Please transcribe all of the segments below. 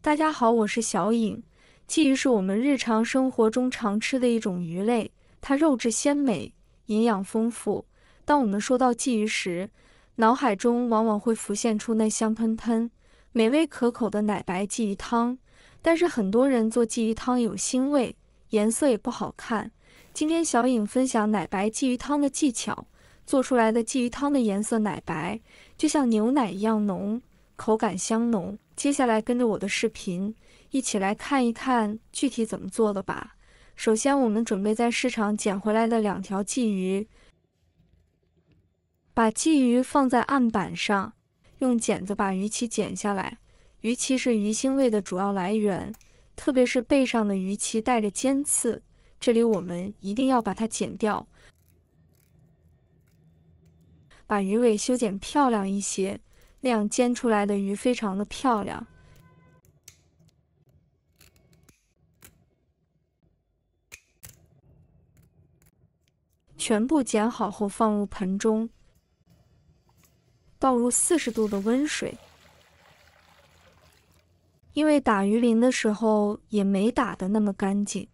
大家好，我是小颖。鲫鱼是我们日常生活中常吃的一种鱼类，它肉质鲜美，营养丰富。当我们说到鲫鱼时，脑海中往往会浮现出那香喷喷、美味可口的奶白鲫鱼汤。但是很多人做鲫鱼汤有腥味，颜色也不好看。今天小颖分享奶白鲫鱼汤的技巧，做出来的鲫鱼汤的颜色奶白，就像牛奶一样浓，口感香浓。接下来跟着我的视频，一起来看一看具体怎么做的吧。首先，我们准备在市场捡回来的2条鲫鱼，把鲫鱼放在案板上，用剪子把鱼鳍剪下来。鱼鳍是鱼腥味的主要来源，特别是背上的鱼鳍带着尖刺，这里我们一定要把它剪掉。把鱼尾修剪漂亮一些，那样煎出来的鱼非常的漂亮。全部剪好后放入盆中，倒入40度的温水。因为打鱼鳞的时候也没打得那么干净，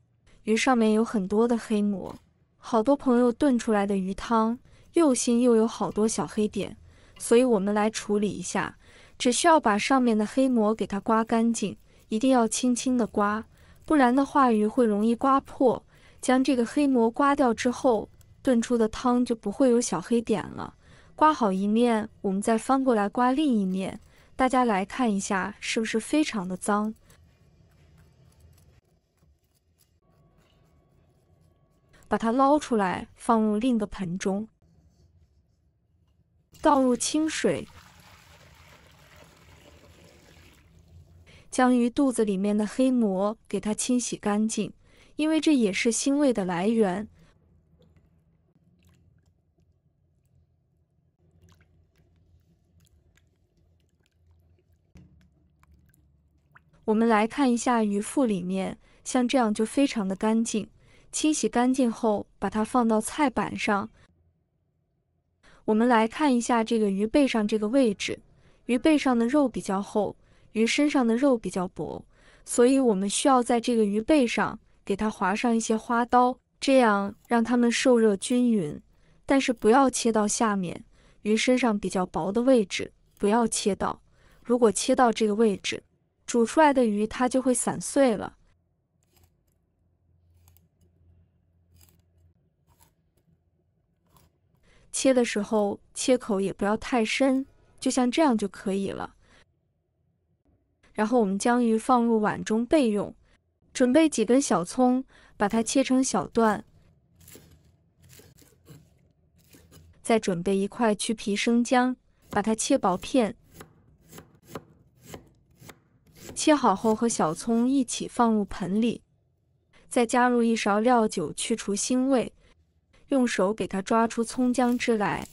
鱼上面有很多的黑膜，好多朋友炖出来的鱼汤又腥又有好多小黑点，所以我们来处理一下，只需要把上面的黑膜给它刮干净，一定要轻轻的刮，不然的话鱼会容易刮破。将这个黑膜刮掉之后，炖出的汤就不会有小黑点了。刮好一面，我们再翻过来刮另一面，大家来看一下是不是非常的脏。把它捞出来，放入另一个盆中，倒入清水，将鱼肚子里面的黑膜给它清洗干净，因为这也是腥味的来源。我们来看一下鱼腹里面，像这样就非常的干净。清洗干净后，把它放到菜板上。我们来看一下这个鱼背上这个位置，鱼背上的肉比较厚，鱼身上的肉比较薄，所以我们需要在这个鱼背上给它划上一些花刀，这样让它们受热均匀。但是不要切到下面，鱼身上比较薄的位置不要切到，如果切到这个位置，煮出来的鱼它就会散碎了。切的时候切口也不要太深，就像这样就可以了。然后我们将鱼放入碗中备用，准备几根小葱，把它切成小段。再准备1块去皮生姜，把它切薄片。切好后和小葱一起放入盆里，再加入1勺料酒去除腥味，用手给它抓出葱姜汁来。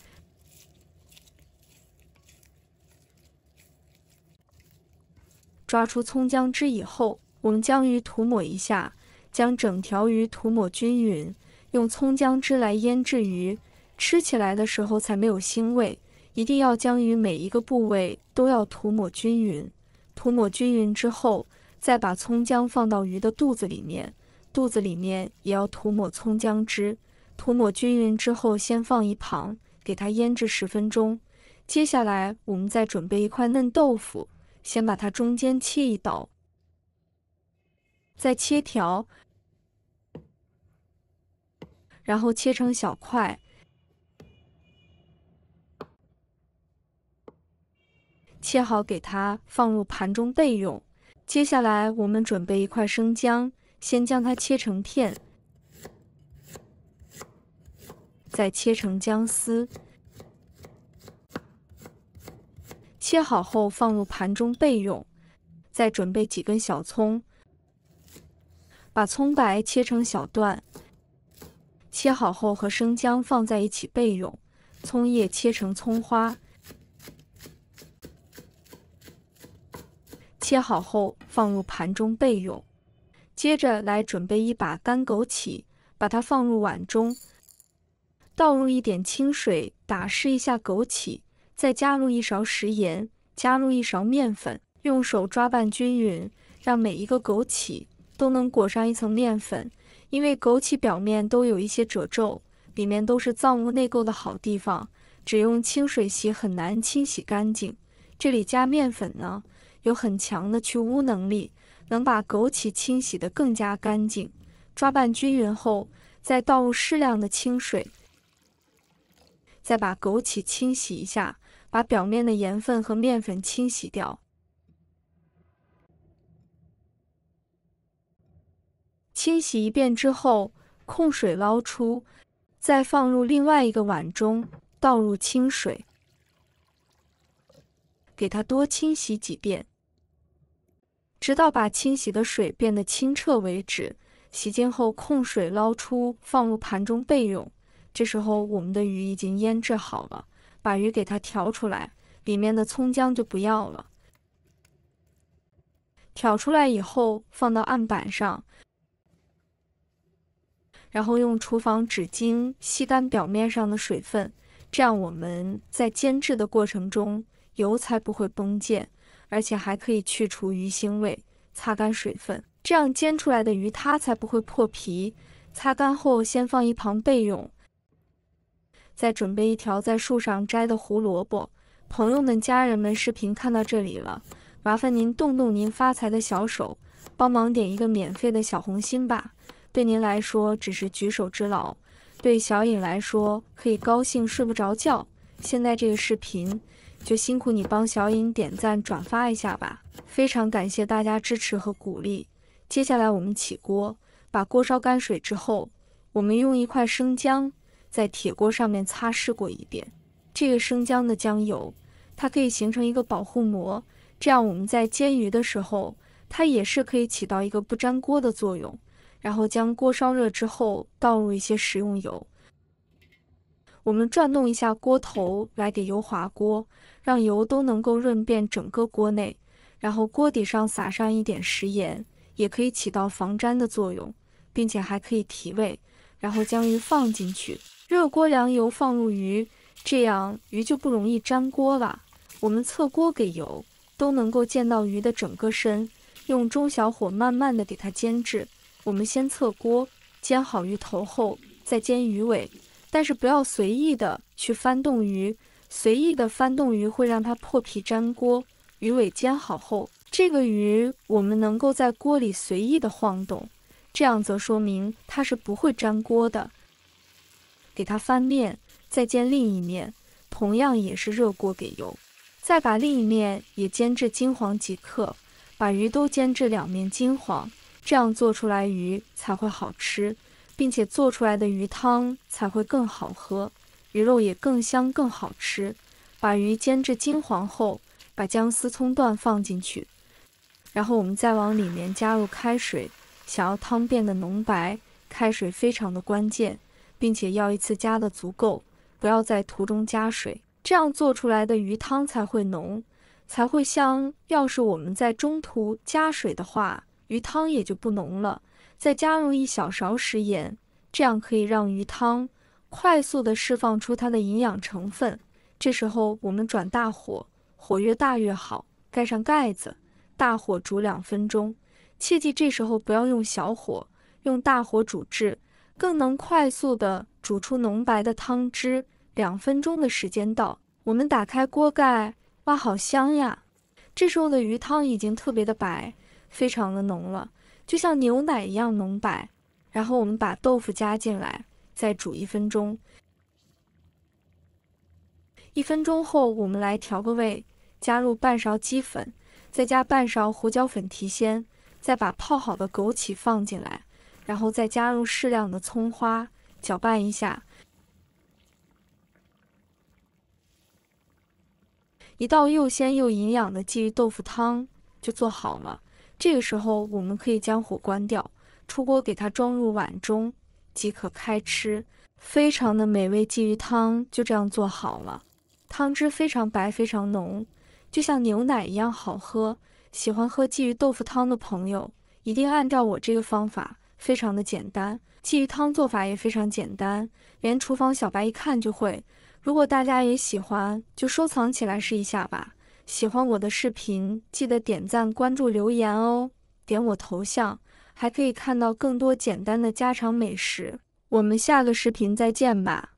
抓出葱姜汁以后，我们将鱼涂抹一下，将整条鱼涂抹均匀，用葱姜汁来腌制鱼，吃起来的时候才没有腥味。一定要将鱼每一个部位都要涂抹均匀。涂抹均匀之后，再把葱姜放到鱼的肚子里面，肚子里面也要涂抹葱姜汁。涂抹均匀之后，先放一旁，给它腌制10分钟。接下来，我们再准备1块嫩豆腐，先把它中间切一刀，再切条，然后切成小块。切好给它放入盘中备用。接下来我们准备1块生姜，先将它切成片，再切成姜丝。切好后放入盘中备用。再准备几根小葱，把葱白切成小段，切好后和生姜放在一起备用。葱叶切成葱花。切好后放入盘中备用。接着来准备1把干枸杞，把它放入碗中，倒入1点清水，打湿一下枸杞，再加入1勺食盐，加入1勺面粉，用手抓拌均匀，让每一个枸杞都能裹上一层面粉，因为枸杞表面都有一些褶皱，里面都是脏污内垢的好地方，只用清水洗很难清洗干净。这里加面粉呢，有很强的去污能力，能把枸杞清洗得更加干净。抓拌均匀后，再倒入适量的清水，再把枸杞清洗一下，把表面的盐分和面粉清洗掉。清洗一遍之后，控水捞出，再放入另外一个碗中，倒入清水，给它多清洗几遍，直到把清洗的水变得清澈为止。洗净后控水捞出，放入盘中备用。这时候我们的鱼已经腌制好了，把鱼给它挑出来，里面的葱姜就不要了。挑出来以后放到案板上，然后用厨房纸巾吸干表面上的水分，这样我们在煎制的过程中油才不会崩溅，而且还可以去除鱼腥味，擦干水分，这样煎出来的鱼它才不会破皮。擦干后先放一旁备用。再准备一条在树上摘的胡萝卜。朋友们、家人们，视频看到这里了，麻烦您动动您发财的小手，帮忙点一个免费的小红心吧。对您来说只是举手之劳，对小颖来说可以高兴睡不着觉。现在这个视频就辛苦你帮小颖点赞转发一下吧，非常感谢大家支持和鼓励。接下来我们起锅，把锅烧干水之后，我们用一块生姜在铁锅上面擦拭过一遍。这个生姜的姜油，它可以形成一个保护膜，这样我们在煎鱼的时候，它也是可以起到一个不粘锅的作用。然后将锅烧热之后，倒入一些食用油，我们转动一下锅头来给油滑锅，让油都能够润遍整个锅内。然后锅底上撒上一点食盐，也可以起到防粘的作用，并且还可以提味。然后将鱼放进去，热锅凉油放入鱼，这样鱼就不容易粘锅了。我们侧锅给油，都能够见到鱼的整个身，用中小火慢慢的给它煎制。我们先侧锅煎好鱼头后，再煎鱼尾，但是不要随意的去翻动鱼，随意的翻动鱼会让它破皮粘锅。鱼尾煎好后，这个鱼我们能够在锅里随意的晃动，这样则说明它是不会粘锅的。给它翻面，再煎另一面，同样也是热锅给油，再把另一面也煎至金黄即可，把鱼都煎至两面金黄，这样做出来鱼才会好吃，并且做出来的鱼汤才会更好喝，鱼肉也更香更好吃。把鱼煎至金黄后，把姜丝葱段放进去，然后我们再往里面加入开水。想要汤变得浓白，开水非常的关键，并且要一次加的足够，不要在途中加水，这样做出来的鱼汤才会浓，才会香。要是我们在中途加水的话，鱼汤也就不浓了。再加入1小勺食盐，这样可以让鱼汤快速的释放出它的营养成分。这时候我们转大火，火越大越好，盖上盖子，大火煮2分钟。切记这时候不要用小火，用大火煮制，更能快速的煮出浓白的汤汁。2分钟的时间到，我们打开锅盖，哇，好香呀！这时候的鱼汤已经特别的白，非常的浓了，就像牛奶一样浓白。然后我们把豆腐加进来，再煮1分钟。1分钟后，我们来调个味，加入半勺鸡粉，再加半勺胡椒粉提鲜，再把泡好的枸杞放进来，然后再加入适量的葱花，搅拌一下。一道又鲜又营养的鲫鱼豆腐汤就做好了。这个时候我们可以将火关掉，出锅给它装入碗中，即可开吃。非常的美味鲫鱼汤就这样做好了，汤汁非常白非常浓，就像牛奶一样好喝。喜欢喝鲫鱼豆腐汤的朋友一定按照我这个方法，非常的简单。鲫鱼汤做法也非常简单，连厨房小白一看就会。如果大家也喜欢，就收藏起来试一下吧。喜欢我的视频，记得点赞、关注、留言哦。点我头像，还可以看到更多简单的家常美食。我们下个视频再见吧。